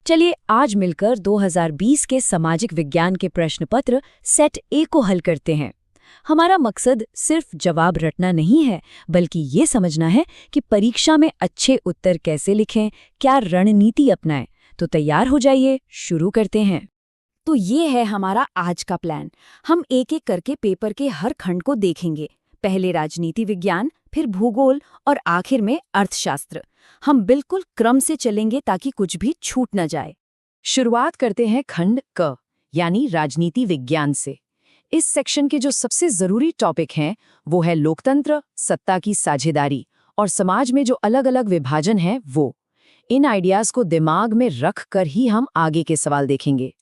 चलिए आज मिलकर 2020 के सामाजिक विज्ञान के प्रश्न पत्र सेट ए को हल करते हैं। हमारा मकसद सिर्फ जवाब रटना नहीं है, बल्कि ये समझना है कि परीक्षा में अच्छे उत्तर कैसे लिखें, क्या रणनीति अपनाएं। तो तैयार हो जाइए, शुरू करते हैं। तो ये है हमारा आज का प्लान। हम एक एक करके पेपर के हर खंड को देखेंगे। पहले राजनीति विज्ञान, फिर भूगोल और आखिर में अर्थशास्त्र। हम बिल्कुल क्रम से चलेंगे ताकि कुछ भी छूट न जाए। शुरुआत करते हैं खंड क यानी राजनीति विज्ञान से। इस सेक्शन के जो सबसे जरूरी टॉपिक हैं वो है लोकतंत्र, सत्ता की साझेदारी और समाज में जो अलग अलग विभाजन है वो। इन आइडियाज को दिमाग में रख कर ही हम आगे के सवाल देखेंगे।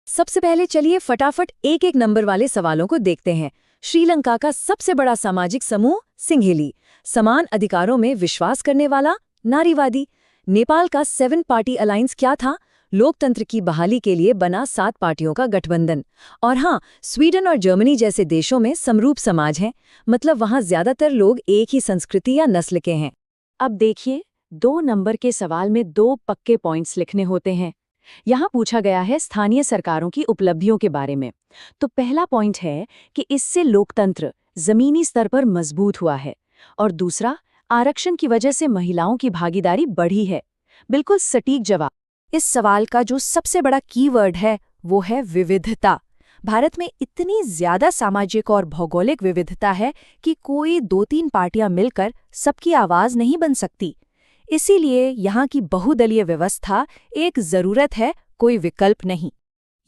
सबसे पहले चलिए फटाफट एक एक नंबर वाले सवालों को देखते हैं। श्रीलंका का सबसे बड़ा सामाजिक समूह सिंघेली, समान अधिकारों में विश्वास करने वाला नारीवादी। नेपाल का 7 पार्टी अलायंस क्या था? लोकतंत्र की बहाली के लिए बना 7 पार्टियों का गठबंधन। और हाँ, स्वीडन और जर्मनी जैसे देशों में समरूप समाज है, मतलब वहाँ ज्यादातर लोग एक ही संस्कृति या नस्ल के हैं। अब देखिए, 2 नंबर के सवाल में 2 पक्के पॉइंट्स लिखने होते हैं। यहाँ पूछा गया है स्थानीय सरकारों की उपलब्धियों के बारे में। तो पहला पॉइंट है कि इससे लोकतंत्र जमीनी स्तर पर मजबूत हुआ है, और दूसरा, आरक्षण की वजह से महिलाओं की भागीदारी बढ़ी है। बिल्कुल सटीक जवाब। इस सवाल का जो सबसे बड़ा कीवर्ड है वो है विविधता। भारत में इतनी ज्यादा सामाजिक और भौगोलिक विविधता है कि कोई 2-3 पार्टियां मिलकर सबकी आवाज नहीं बन सकती। इसीलिए यहाँ की बहुदलीय व्यवस्था एक जरूरत है, कोई विकल्प नहीं।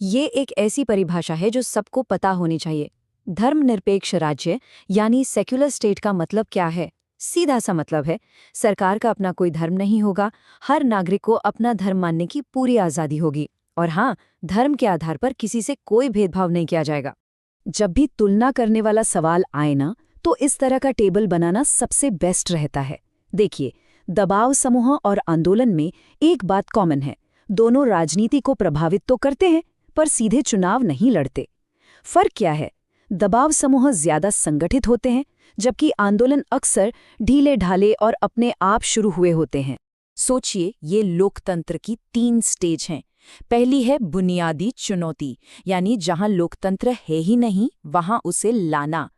ये एक ऐसी परिभाषा है जो सबको पता होनी चाहिए। धर्मनिरपेक्ष राज्य यानी सेक्युलर स्टेट का मतलब क्या है? सीधा सा मतलब है, सरकार का अपना कोई धर्म नहीं होगा, हर नागरिक को अपना धर्म मानने की पूरी आज़ादी होगी। और हाँ, धर्म के आधार पर किसी से कोई भेदभाव नहीं किया जाएगा। जब भी तुलना करने वाला सवाल आए ना, तो इस तरह का टेबल बनाना सबसे बेस्ट रहता है। देखिए, दबाव समूह और आंदोलन में एक बात कॉमन है, दोनों राजनीति को प्रभावित तो करते हैं, पर सीधे चुनाव नहीं लड़ते। फर्क क्या है? दबाव समूह ज्यादा संगठित होते हैं, जबकि आंदोलन अक्सर ढीले ढाले और अपने आप शुरू हुए होते हैं। सोचिए, ये लोकतंत्र की 3 स्टेज हैं। पहली है बुनियादी चुनौती, यानी जहां लोकतंत्र है ही नहीं वहां उसे लाना।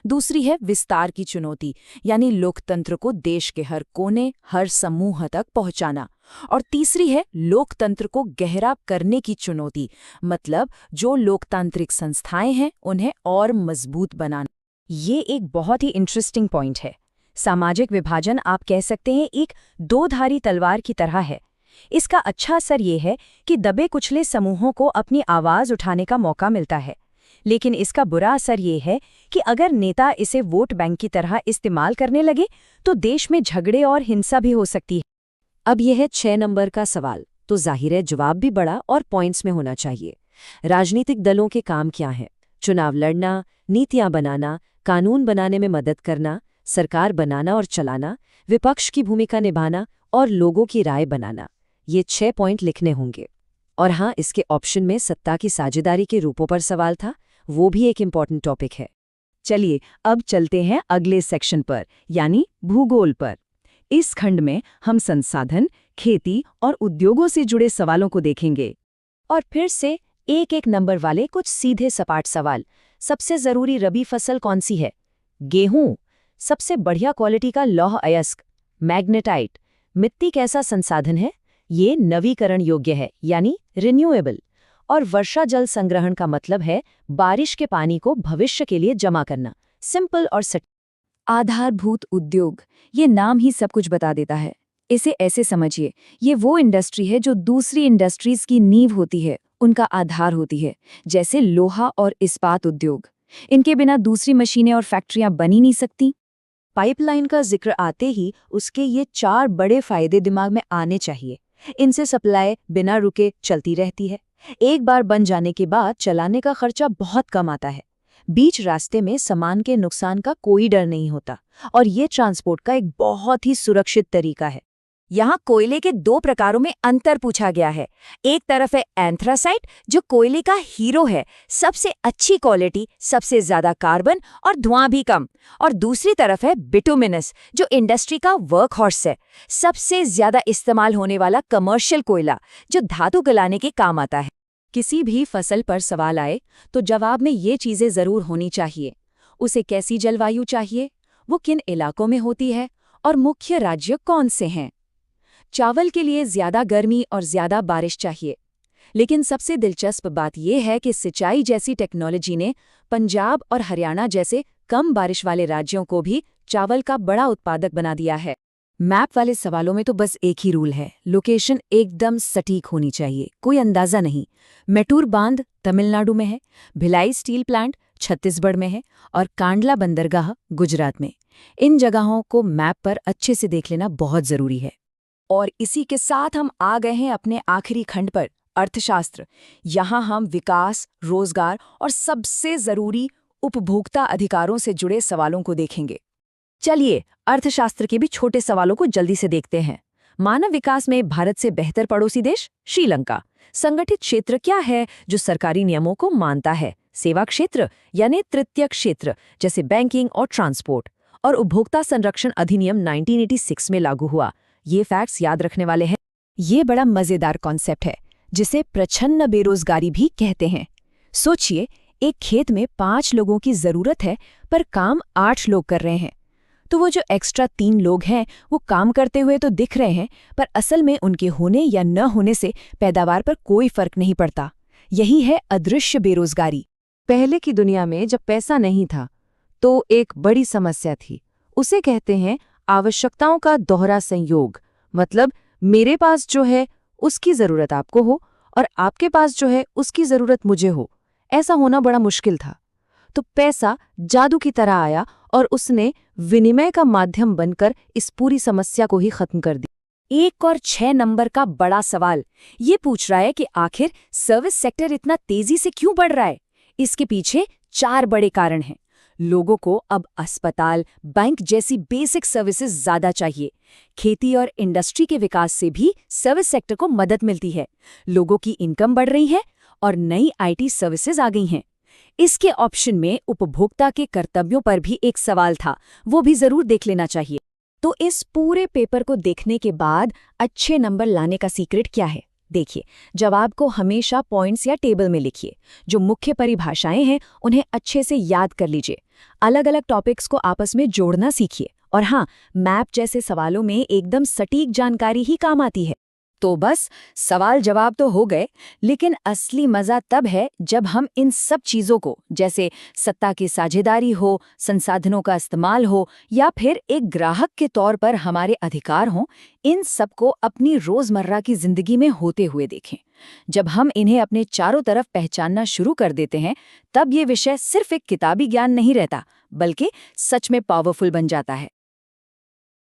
दूसरी है विस्तार की चुनौती, यानी लोकतंत्र को देश के हर कोने, हर समूह तक पहुंचाना। और तीसरी है लोकतंत्र को गहरा करने की चुनौती, मतलब जो लोकतांत्रिक संस्थाएं हैं उन्हें और मजबूत बनाना। ये एक बहुत ही इंटरेस्टिंग पॉइंट है। सामाजिक विभाजन आप कह सकते हैं एक 2-धारी तलवार की तरह है। इसका अच्छा असर ये है कि दबे कुचले समूहों को अपनी आवाज उठाने का मौका मिलता है, लेकिन इसका बुरा असर ये है कि अगर नेता इसे वोट बैंक की तरह इस्तेमाल करने लगे तो देश में झगड़े और हिंसा भी हो सकती है। अब यह है 6 नंबर का सवाल, तो जाहिर है जवाब भी बड़ा और पॉइंट्स में होना चाहिए। राजनीतिक दलों के काम क्या है? चुनाव लड़ना, नीतियां बनाना, कानून बनाने में मदद करना, सरकार बनाना और चलाना, विपक्ष की भूमिका निभाना और लोगों की राय बनाना। ये 6 पॉइंट लिखने होंगे। और हाँ, इसके ऑप्शन में सत्ता की साझेदारी के रूपों पर सवाल था, वो भी एक इम्पॉर्टेंट टॉपिक है। चलिए अब चलते हैं अगले सेक्शन पर, यानी भूगोल पर। इस खंड में हम संसाधन, खेती और उद्योगों से जुड़े सवालों को देखेंगे। और फिर से एक एक नंबर वाले कुछ सीधे सपाट सवाल। सबसे जरूरी रबी फसल कौन सी है? गेहूं। सबसे बढ़िया क्वालिटी का लौह अयस्क मैग्नेटाइट। मिट्टी कैसा संसाधन है? ये नवीकरण योग्य है, यानी रिन्यूएबल। और वर्षा जल संग्रहण का मतलब है बारिश के पानी को भविष्य के लिए जमा करना। सिंपल और सटीक। आधारभूत उद्योग, ये नाम ही सब कुछ बता देता है। इसे ऐसे समझिए, ये वो इंडस्ट्री है जो दूसरी इंडस्ट्रीज की नींव होती है, उनका आधार होती है, जैसे लोहा और इस्पात उद्योग। इनके बिना दूसरी मशीनें और फैक्ट्रियां बन ही नहीं सकती। पाइपलाइन का जिक्र आते ही उसके ये 4 बड़े फायदे दिमाग में आने चाहिए। इनसे सप्लाई बिना रुके चलती रहती है। एक बार बन जाने के बाद चलाने का खर्चा बहुत कम आता है। बीच रास्ते में सामान के नुकसान का कोई डर नहीं होता, और ये ट्रांसपोर्ट का एक बहुत ही सुरक्षित तरीका है। यहाँ कोयले के दो प्रकारों में अंतर पूछा गया है। एक तरफ है एंथ्रासाइट, जो कोयले का हीरो है, सबसे अच्छी क्वालिटी, सबसे ज्यादा कार्बन और धुआं भी कम। और दूसरी तरफ है बिटुमिनस, जो इंडस्ट्री का वर्क हॉर्स है, सबसे ज्यादा इस्तेमाल होने वाला कमर्शियल कोयला, जो धातु गलाने के काम आता है। किसी भी फसल पर सवाल आए तो जवाब में ये चीजें जरूर होनी चाहिए। उसे कैसी जलवायु चाहिए, वो किन इलाकों में होती है, और मुख्य राज्य कौन से हैं। चावल के लिए ज्यादा गर्मी और ज्यादा बारिश चाहिए, लेकिन सबसे दिलचस्प बात यह है कि सिंचाई जैसी टेक्नोलॉजी ने पंजाब और हरियाणा जैसे कम बारिश वाले राज्यों को भी चावल का बड़ा उत्पादक बना दिया है। मैप वाले सवालों में तो बस एक ही रूल है, लोकेशन एकदम सटीक होनी चाहिए, कोई अंदाजा नहीं। मेटूर बांध तमिलनाडु में है, भिलाई स्टील प्लांट छत्तीसगढ़ में है और कांडला बंदरगाह गुजरात में। इन जगहों को मैप पर अच्छे से देख लेना बहुत जरूरी है। और इसी के साथ हम आ गए हैं अपने आखिरी खंड पर, अर्थशास्त्र। यहाँ हम विकास, रोजगार और सबसे जरूरी उपभोक्ता अधिकारों से जुड़े सवालों को देखेंगे। चलिए अर्थशास्त्र के भी छोटे सवालों को जल्दी से देखते हैं। मानव विकास में भारत से बेहतर पड़ोसी देश श्रीलंका। संगठित क्षेत्र क्या है जो सरकारी नियमों को मानता है? सेवा क्षेत्र यानी तृतीय क्षेत्र, जैसे बैंकिंग और ट्रांसपोर्ट। और उपभोक्ता संरक्षण अधिनियम 1986 में लागू हुआ। ये फैक्ट्स याद रखने वाले हैं। ये बड़ा मजेदार कॉन्सेप्ट है, जिसे प्रच्छन्न बेरोजगारी भी कहते हैं। सोचिए, एक खेत में 5 लोगों की जरूरत है, पर काम 8 लोग कर रहे हैं। तो वो जो एक्स्ट्रा 3 लोग हैं, वो काम करते हुए तो दिख रहे हैं, पर असल में उनके होने या न होने से पैदावार पर कोई फर्क नहीं पड़ता। यही है अदृश्य बेरोजगारी। पहले की दुनिया में जब पैसा नहीं था तो एक बड़ी समस्या थी। उसे कहते हैं आवश्यकताओं का दोहरा संयोग। मतलब मेरे पास जो है उसकी जरूरत आपको हो और आपके पास जो है उसकी जरूरत मुझे हो। ऐसा होना बड़ा मुश्किल था। तो पैसा जादू की तरह आया और उसने विनिमय का माध्यम बनकर इस पूरी समस्या को ही खत्म कर दिया। 1 और 6 नंबर का बड़ा सवाल ये पूछ रहा है कि आखिर सर्विस सेक्टर इतना तेजी से क्यों बढ़ रहा है। इसके पीछे 4 बड़े कारण हैं। लोगों को अब अस्पताल, बैंक जैसी बेसिक सर्विसेज ज्यादा चाहिए। खेती और इंडस्ट्री के विकास से भी सर्विस सेक्टर को मदद मिलती है। लोगों की इनकम बढ़ रही है और नई आईटी सर्विसेज आ गई हैं। इसके ऑप्शन में उपभोक्ता के कर्तव्यों पर भी एक सवाल था, वो भी जरूर देख लेना चाहिए। तो इस पूरे पेपर को देखने के बाद अच्छे नंबर लाने का सीक्रेट क्या है? देखिए, जवाब को हमेशा पॉइंट्स या टेबल में लिखिए। जो मुख्य परिभाषाएं हैं उन्हें अच्छे से याद कर लीजिए। अलग अलग टॉपिक्स को आपस में जोड़ना सीखिए। और हाँ, मैप जैसे सवालों में एकदम सटीक जानकारी ही काम आती है। तो बस सवाल जवाब तो हो गए, लेकिन असली मजा तब है जब हम इन सब चीजों को, जैसे सत्ता की साझेदारी हो, संसाधनों का इस्तेमाल हो या फिर एक ग्राहक के तौर पर हमारे अधिकार हों, इन सबको अपनी रोजमर्रा की जिंदगी में होते हुए देखें। जब हम इन्हें अपने चारों तरफ पहचानना शुरू कर देते हैं, तब ये विषय सिर्फ एक किताबी ज्ञान नहीं रहता, बल्कि सच में पावरफुल बन जाता है।